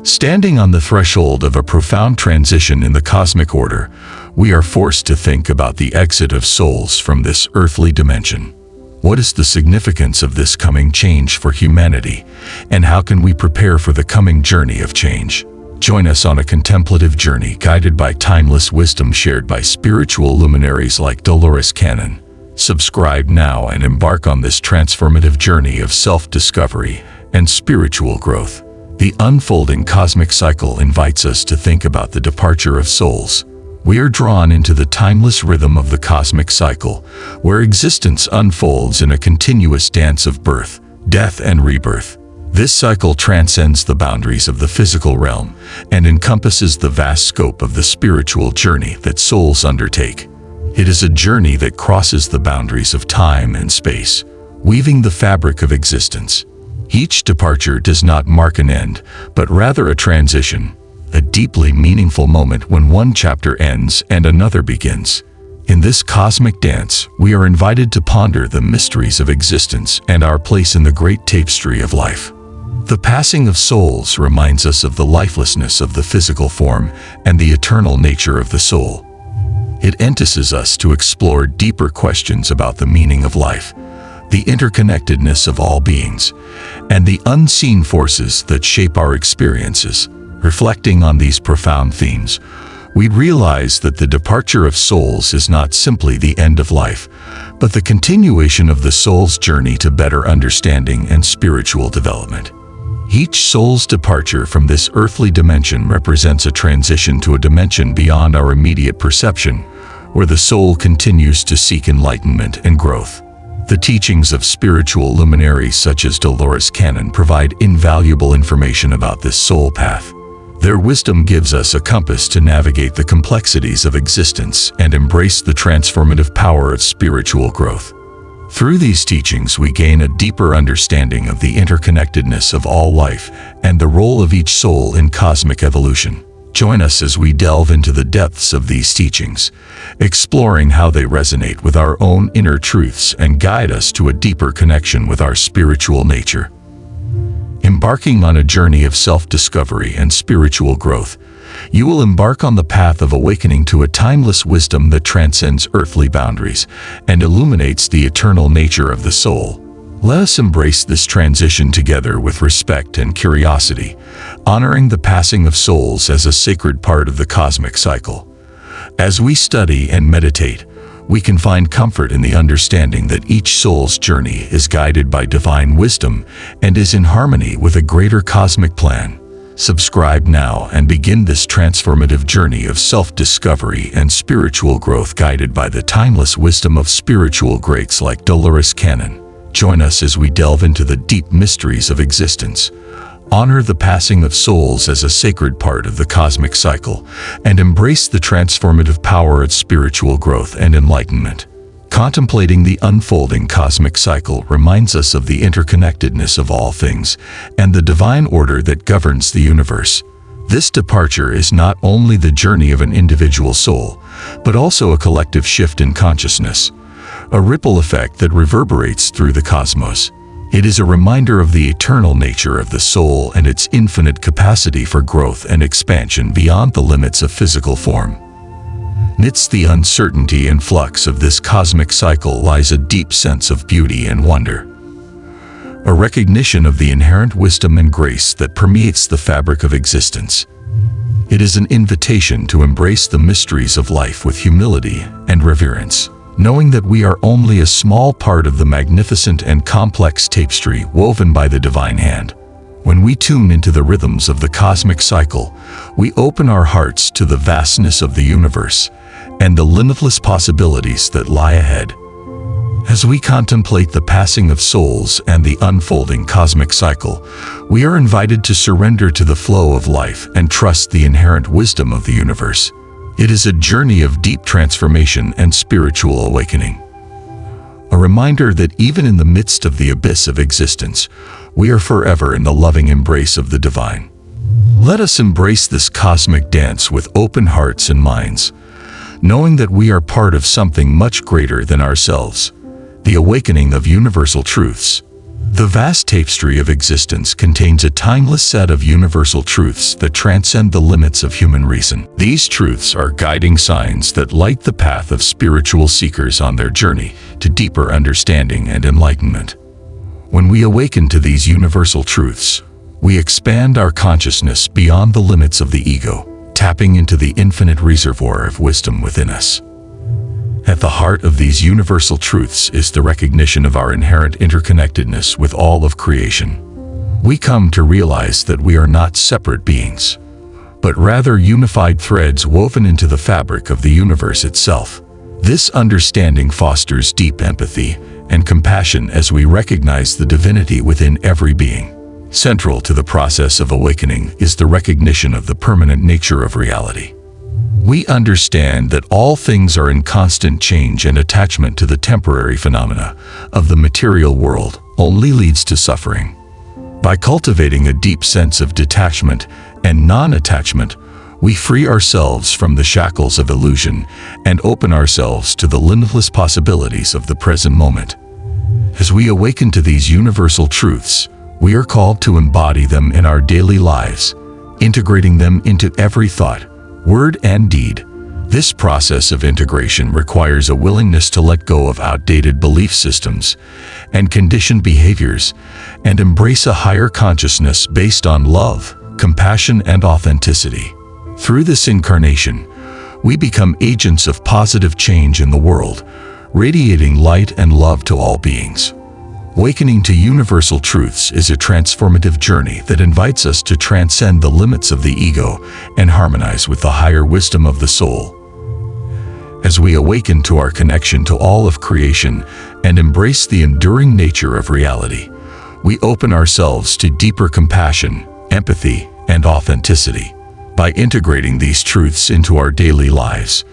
Standing on the threshold of a profound transition in the cosmic order, we are forced to think about the exit of souls from this earthly dimension. What is the significance of this coming change for humanity, and how can we prepare for the coming journey of change? Join us on a contemplative journey guided by timeless wisdom shared by spiritual luminaries like Dolores Cannon. Subscribe now and embark on this transformative journey of self-discovery and spiritual growth. The unfolding cosmic cycle invites us to think about the departure of souls. We are drawn into the timeless rhythm of the cosmic cycle, where existence unfolds in a continuous dance of birth, death, and rebirth. This cycle transcends the boundaries of the physical realm and encompasses the vast scope of the spiritual journey that souls undertake. It is a journey that crosses the boundaries of time and space, weaving the fabric of existence. Each departure does not mark an end, but rather a transition, a deeply meaningful moment when one chapter ends and another begins. In this cosmic dance, we are invited to ponder the mysteries of existence and our place in the great tapestry of life. The passing of souls reminds us of the lifelessness of the physical form and the eternal nature of the soul. It entices us to explore deeper questions about the meaning of life, the interconnectedness of all beings, and the unseen forces that shape our experiences. Reflecting on these profound themes, we realize that the departure of souls is not simply the end of life, but the continuation of the soul's journey to better understanding and spiritual development. Each soul's departure from this earthly dimension represents a transition to a dimension beyond our immediate perception, where the soul continues to seek enlightenment and growth. The teachings of spiritual luminaries such as Dolores Cannon provide invaluable information about this soul path. Their wisdom gives us a compass to navigate the complexities of existence and embrace the transformative power of spiritual growth. Through these teachings, we gain a deeper understanding of the interconnectedness of all life and the role of each soul in cosmic evolution. Join us as we delve into the depths of these teachings, exploring how they resonate with our own inner truths and guide us to a deeper connection with our spiritual nature. Embarking on a journey of self-discovery and spiritual growth, you will embark on the path of awakening to a timeless wisdom that transcends earthly boundaries and illuminates the eternal nature of the soul. Let us embrace this transition together with respect and curiosity, honoring the passing of souls as a sacred part of the cosmic cycle. As we study and meditate, we can find comfort in the understanding that each soul's journey is guided by divine wisdom and is in harmony with a greater cosmic plan. Subscribe now and begin this transformative journey of self-discovery and spiritual growth guided by the timeless wisdom of spiritual greats like Dolores Cannon. Join us as we delve into the deep mysteries of existence, honor the passing of souls as a sacred part of the cosmic cycle, and embrace the transformative power of spiritual growth and enlightenment. Contemplating the unfolding cosmic cycle reminds us of the interconnectedness of all things and the divine order that governs the universe. This departure is not only the journey of an individual soul, but also a collective shift in consciousness, a ripple effect that reverberates through the cosmos. It is a reminder of the eternal nature of the soul and its infinite capacity for growth and expansion beyond the limits of physical form. Amidst the uncertainty and flux of this cosmic cycle lies a deep sense of beauty and wonder, a recognition of the inherent wisdom and grace that permeates the fabric of existence. It is an invitation to embrace the mysteries of life with humility and reverence, knowing that we are only a small part of the magnificent and complex tapestry woven by the divine hand. When we tune into the rhythms of the cosmic cycle, we open our hearts to the vastness of the universe and the limitless possibilities that lie ahead. As we contemplate the passing of souls and the unfolding cosmic cycle, we are invited to surrender to the flow of life and trust the inherent wisdom of the universe. It is a journey of deep transformation and spiritual awakening, a reminder that even in the midst of the abyss of existence, we are forever in the loving embrace of the divine. Let us embrace this cosmic dance with open hearts and minds, knowing that we are part of something much greater than ourselves, the awakening of universal truths. The vast tapestry of existence contains a timeless set of universal truths that transcend the limits of human reason. These truths are guiding signs that light the path of spiritual seekers on their journey to deeper understanding and enlightenment. When we awaken to these universal truths, we expand our consciousness beyond the limits of the ego, tapping into the infinite reservoir of wisdom within us. At the heart of these universal truths is the recognition of our inherent interconnectedness with all of creation. We come to realize that we are not separate beings, but rather unified threads woven into the fabric of the universe itself. This understanding fosters deep empathy and compassion as we recognize the divinity within every being. Central to the process of awakening is the recognition of the permanent nature of reality. We understand that all things are in constant change, and attachment to the temporary phenomena of the material world only leads to suffering. By cultivating a deep sense of detachment and non-attachment, we free ourselves from the shackles of illusion and open ourselves to the limitless possibilities of the present moment. As we awaken to these universal truths, we are called to embody them in our daily lives, integrating them into every thought, word, and deed. This process of integration requires a willingness to let go of outdated belief systems and conditioned behaviors and embrace a higher consciousness based on love, compassion, and authenticity. Through this incarnation, we become agents of positive change in the world, radiating light and love to all beings. Awakening to universal truths is a transformative journey that invites us to transcend the limits of the ego and harmonize with the higher wisdom of the soul. As we awaken to our connection to all of creation and embrace the enduring nature of reality, we open ourselves to deeper compassion, empathy, and authenticity. By integrating these truths into our daily lives,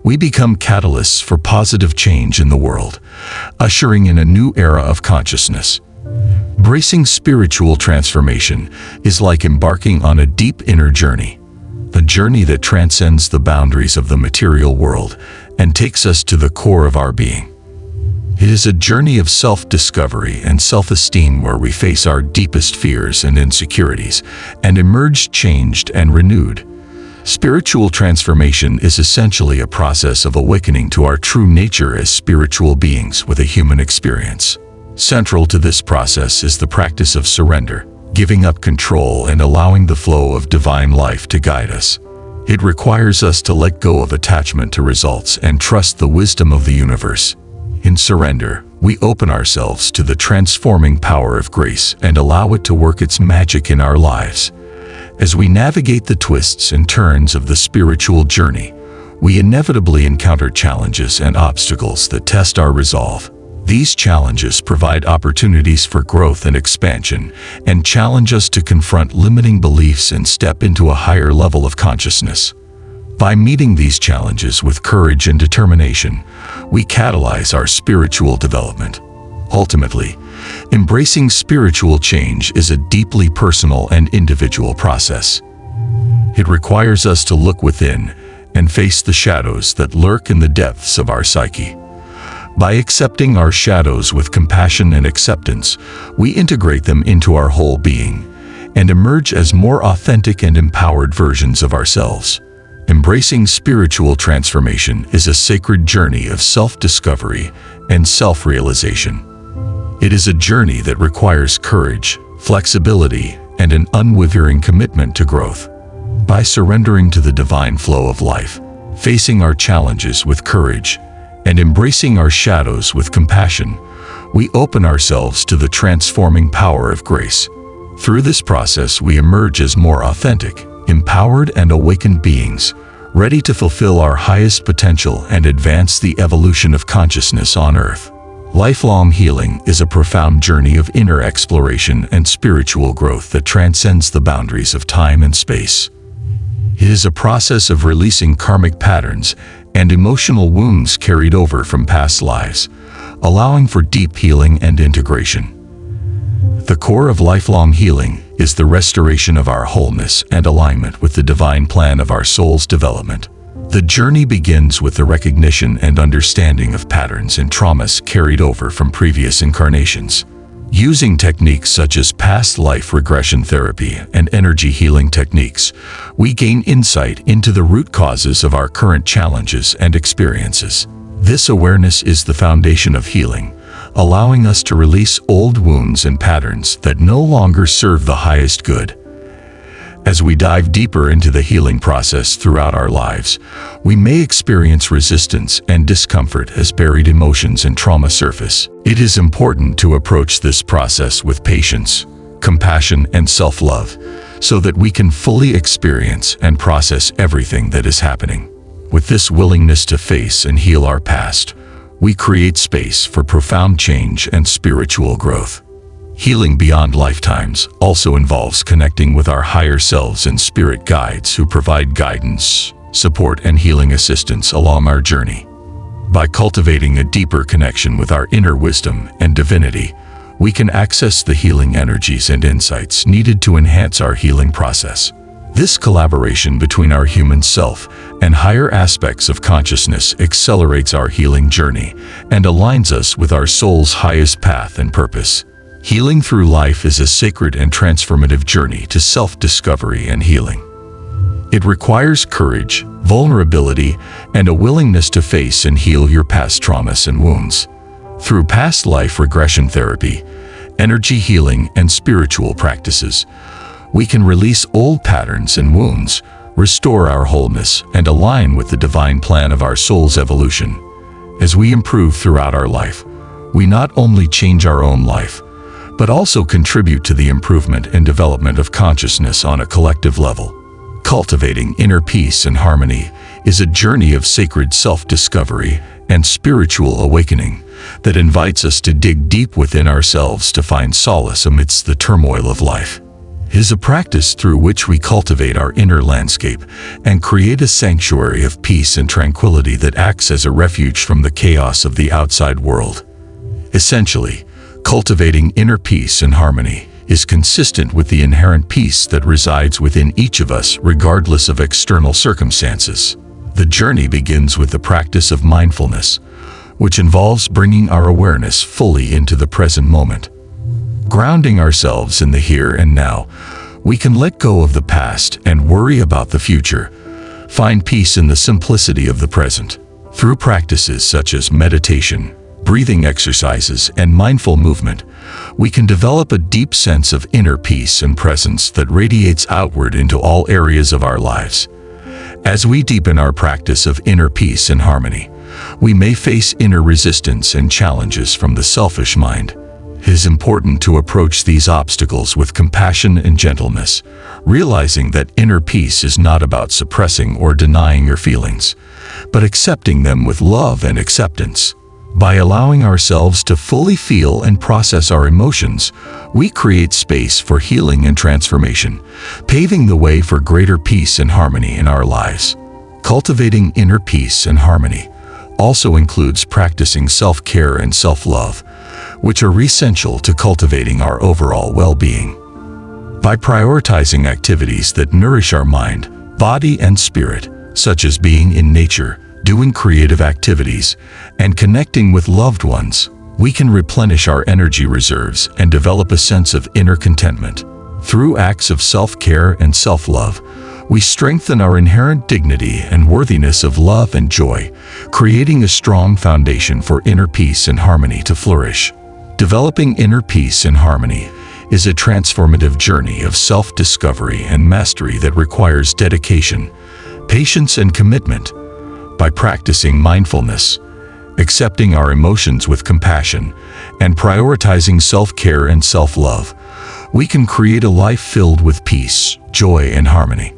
we become catalysts for positive change in the world, ushering in a new era of consciousness. Embracing spiritual transformation is like embarking on a deep inner journey, a journey that transcends the boundaries of the material world and takes us to the core of our being. It is a journey of self-discovery and self-esteem where we face our deepest fears and insecurities and emerge changed and renewed. Spiritual transformation is essentially a process of awakening to our true nature as spiritual beings with a human experience. Central to this process is the practice of surrender, giving up control and allowing the flow of divine life to guide us. It requires us to let go of attachment to results and trust the wisdom of the universe. In surrender, we open ourselves to the transforming power of grace and allow it to work its magic in our lives. As we navigate the twists and turns of the spiritual journey, we inevitably encounter challenges and obstacles that test our resolve. These challenges provide opportunities for growth and expansion, and challenge us to confront limiting beliefs and step into a higher level of consciousness. By meeting these challenges with courage and determination, we catalyze our spiritual development. Ultimately, embracing spiritual change is a deeply personal and individual process. It requires us to look within and face the shadows that lurk in the depths of our psyche. By accepting our shadows with compassion and acceptance, we integrate them into our whole being and emerge as more authentic and empowered versions of ourselves. Embracing spiritual transformation is a sacred journey of self-discovery and self-realization. It is a journey that requires courage, flexibility, and an unwavering commitment to growth. By surrendering to the divine flow of life, facing our challenges with courage, and embracing our shadows with compassion, we open ourselves to the transforming power of grace. Through this process, we emerge as more authentic, empowered, and awakened beings, ready to fulfill our highest potential and advance the evolution of consciousness on Earth. Lifelong healing is a profound journey of inner exploration and spiritual growth that transcends the boundaries of time and space. It is a process of releasing karmic patterns and emotional wounds carried over from past lives, allowing for deep healing and integration. The core of lifelong healing is the restoration of our wholeness and alignment with the divine plan of our soul's development. The journey begins with the recognition and understanding of patterns and traumas carried over from previous incarnations. Using techniques such as past life regression therapy and energy healing techniques, we gain insight into the root causes of our current challenges and experiences. This awareness is the foundation of healing, allowing us to release old wounds and patterns that no longer serve the highest good. As we dive deeper into the healing process throughout our lives, we may experience resistance and discomfort as buried emotions and trauma surface. It is important to approach this process with patience, compassion, and self-love, so that we can fully experience and process everything that is happening. With this willingness to face and heal our past, we create space for profound change and spiritual growth. Healing beyond lifetimes also involves connecting with our higher selves and spirit guides who provide guidance, support, and healing assistance along our journey. By cultivating a deeper connection with our inner wisdom and divinity, we can access the healing energies and insights needed to enhance our healing process. This collaboration between our human self and higher aspects of consciousness accelerates our healing journey and aligns us with our soul's highest path and purpose. Healing through life is a sacred and transformative journey to self-discovery and healing. It requires courage, vulnerability, and a willingness to face and heal your past traumas and wounds. Through past life regression therapy, energy healing, and spiritual practices, we can release old patterns and wounds, restore our wholeness, and align with the divine plan of our soul's evolution. As we improve throughout our life, we not only change our own life, but also contribute to the improvement and development of consciousness on a collective level. Cultivating inner peace and harmony is a journey of sacred self-discovery and spiritual awakening that invites us to dig deep within ourselves to find solace amidst the turmoil of life. It is a practice through which we cultivate our inner landscape and create a sanctuary of peace and tranquility that acts as a refuge from the chaos of the outside world. Essentially, cultivating inner peace and harmony is consistent with the inherent peace that resides within each of us regardless of external circumstances. The journey begins with the practice of mindfulness, which involves bringing our awareness fully into the present moment. Grounding ourselves in the here and now, we can let go of the past and worry about the future. Find peace in the simplicity of the present. Through practices such as meditation, breathing exercises, and mindful movement, we can develop a deep sense of inner peace and presence that radiates outward into all areas of our lives. As we deepen our practice of inner peace and harmony, we may face inner resistance and challenges from the selfish mind. It is important to approach these obstacles with compassion and gentleness, realizing that inner peace is not about suppressing or denying your feelings, but accepting them with love and acceptance. By allowing ourselves to fully feel and process our emotions, we create space for healing and transformation, paving the way for greater peace and harmony in our lives. Cultivating inner peace and harmony also includes practicing self-care and self-love, which are essential to cultivating our overall well-being. By prioritizing activities that nourish our mind, body, and spirit, such as being in nature, doing creative activities, and connecting with loved ones, we can replenish our energy reserves and develop a sense of inner contentment. Through acts of self-care and self-love, we strengthen our inherent dignity and worthiness of love and joy, creating a strong foundation for inner peace and harmony to flourish. Developing inner peace and harmony is a transformative journey of self-discovery and mastery that requires dedication, patience, and commitment. By practicing mindfulness, accepting our emotions with compassion, and prioritizing self-care and self-love, we can create a life filled with peace, joy, and harmony.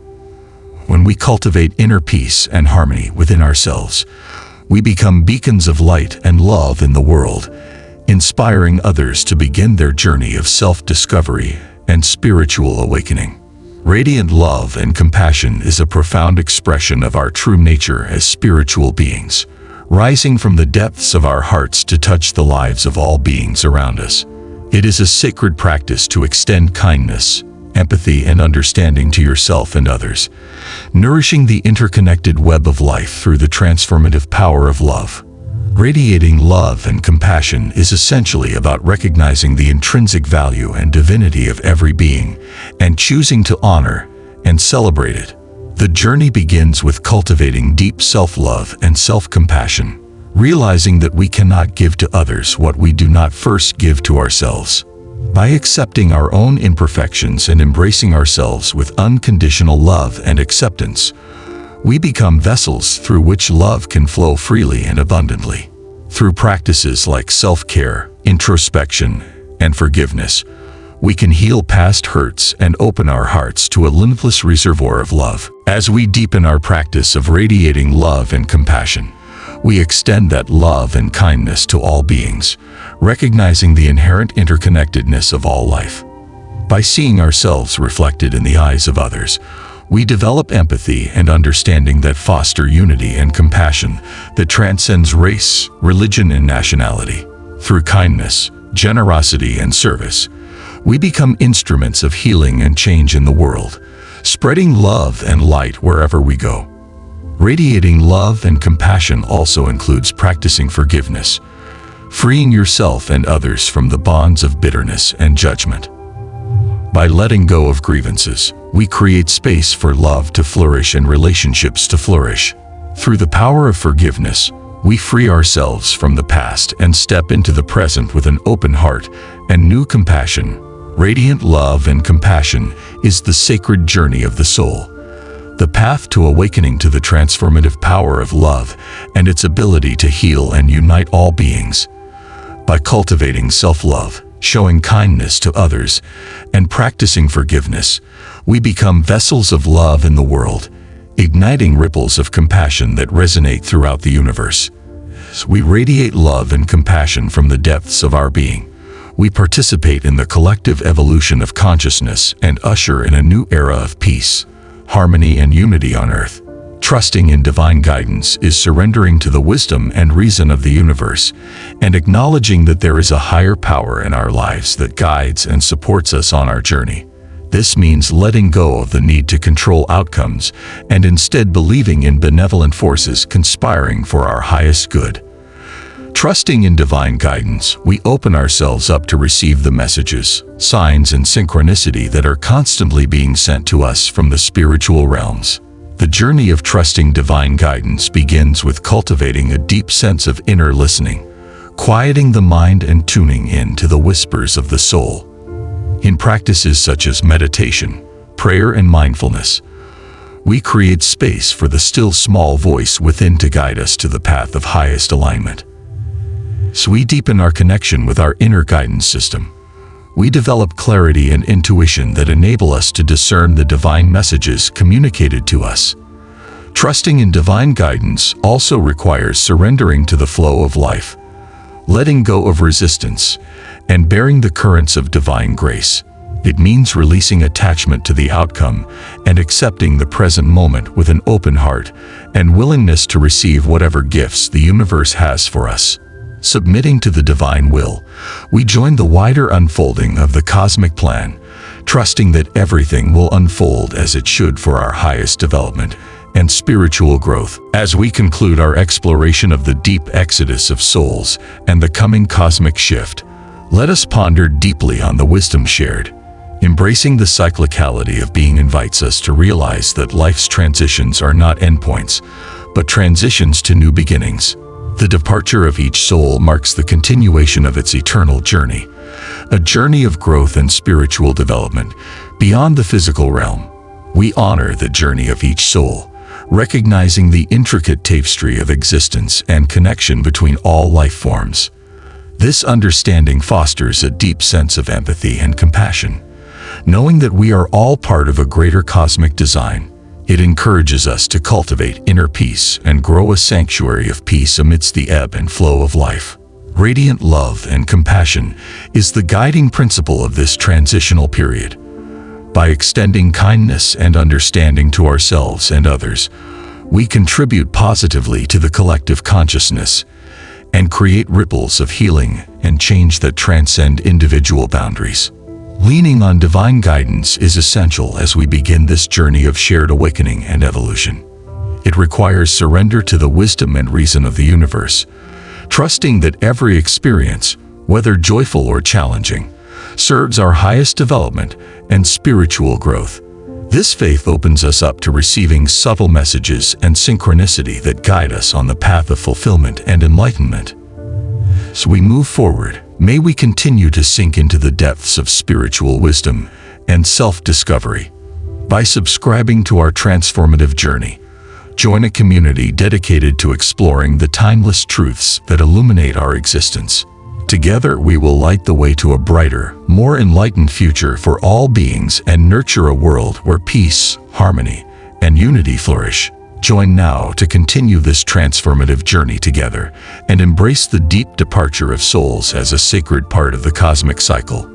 When we cultivate inner peace and harmony within ourselves, we become beacons of light and love in the world, inspiring others to begin their journey of self-discovery and spiritual awakening. Radiant love and compassion is a profound expression of our true nature as spiritual beings, rising from the depths of our hearts to touch the lives of all beings around us. It is a sacred practice to extend kindness, empathy, and understanding to yourself and others, nourishing the interconnected web of life through the transformative power of love. Radiating love and compassion is essentially about recognizing the intrinsic value and divinity of every being and choosing to honor and celebrate it. The journey begins with cultivating deep self-love and self-compassion, realizing that we cannot give to others what we do not first give to ourselves. By accepting our own imperfections and embracing ourselves with unconditional love and acceptance, we become vessels through which love can flow freely and abundantly. Through practices like self-care, introspection, and forgiveness, we can heal past hurts and open our hearts to a limitless reservoir of love. As we deepen our practice of radiating love and compassion, we extend that love and kindness to all beings, recognizing the inherent interconnectedness of all life. By seeing ourselves reflected in the eyes of others, we develop empathy and understanding that foster unity and compassion that transcends race, religion, and nationality. Through kindness, generosity, and service, we become instruments of healing and change in the world, spreading love and light wherever we go. Radiating love and compassion also includes practicing forgiveness, freeing yourself and others from the bonds of bitterness and judgment. By letting go of grievances, we create space for love to flourish and relationships to flourish. Through the power of forgiveness, we free ourselves from the past and step into the present with an open heart and new compassion. Radiant love and compassion is the sacred journey of the soul, the path to awakening to the transformative power of love and its ability to heal and unite all beings. By cultivating self-love, showing kindness to others, and practicing forgiveness, we become vessels of love in the world, igniting ripples of compassion that resonate throughout the universe. As we radiate love and compassion from the depths of our being, we participate in the collective evolution of consciousness and usher in a new era of peace, harmony, and unity on Earth. Trusting in divine guidance is surrendering to the wisdom and reason of the universe and acknowledging that there is a higher power in our lives that guides and supports us on our journey. This means letting go of the need to control outcomes and instead believing in benevolent forces conspiring for our highest good. Trusting in divine guidance, we open ourselves up to receive the messages, signs, and synchronicity that are constantly being sent to us from the spiritual realms. The journey of trusting divine guidance begins with cultivating a deep sense of inner listening, quieting the mind and tuning in to the whispers of the soul. In practices such as meditation, prayer, and mindfulness, we create space for the still small voice within to guide us to the path of highest alignment. So we deepen our connection with our inner guidance system. We develop clarity and intuition that enable us to discern the divine messages communicated to us. Trusting in divine guidance also requires surrendering to the flow of life, letting go of resistance, and bearing the currents of divine grace. It means releasing attachment to the outcome and accepting the present moment with an open heart and willingness to receive whatever gifts the universe has for us. Submitting to the divine will, we join the wider unfolding of the cosmic plan, trusting that everything will unfold as it should for our highest development and spiritual growth. As we conclude our exploration of the deep exodus of souls and the coming cosmic shift, let us ponder deeply on the wisdom shared. Embracing the cyclicality of being invites us to realize that life's transitions are not endpoints, but transitions to new beginnings. The departure of each soul marks the continuation of its eternal journey, a journey of growth and spiritual development beyond the physical realm. We honor the journey of each soul, recognizing the intricate tapestry of existence and connection between all life forms. This understanding fosters a deep sense of empathy and compassion. Knowing that we are all part of a greater cosmic design, it encourages us to cultivate inner peace and grow a sanctuary of peace amidst the ebb and flow of life. Radiant love and compassion is the guiding principle of this transitional period. By extending kindness and understanding to ourselves and others, we contribute positively to the collective consciousness and create ripples of healing and change that transcend individual boundaries. Leaning on divine guidance is essential as we begin this journey of shared awakening and evolution. It requires surrender to the wisdom and reason of the universe, trusting that every experience, whether joyful or challenging, serves our highest development and spiritual growth. This faith opens us up to receiving subtle messages and synchronicity that guide us on the path of fulfillment and enlightenment. As we move forward, may we continue to sink into the depths of spiritual wisdom and self-discovery. By subscribing to our transformative journey, join a community dedicated to exploring the timeless truths that illuminate our existence. Together, we will light the way to a brighter, more enlightened future for all beings and nurture a world where peace, harmony, and unity flourish. Join now to continue this transformative journey together and embrace the deep departure of souls as a sacred part of the cosmic cycle.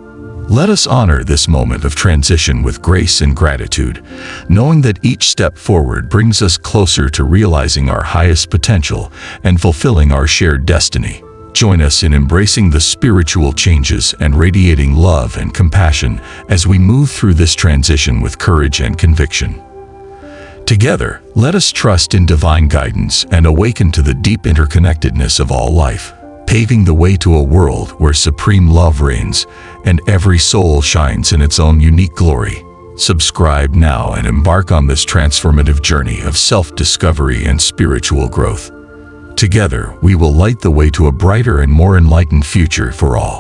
Let us honor this moment of transition with grace and gratitude, knowing that each step forward brings us closer to realizing our highest potential and fulfilling our shared destiny. Join us in embracing the spiritual changes and radiating love and compassion as we move through this transition with courage and conviction. Together, let us trust in divine guidance and awaken to the deep interconnectedness of all life, paving the way to a world where supreme love reigns and every soul shines in its own unique glory. Subscribe now and embark on this transformative journey of self-discovery and spiritual growth. Together, we will light the way to a brighter and more enlightened future for all.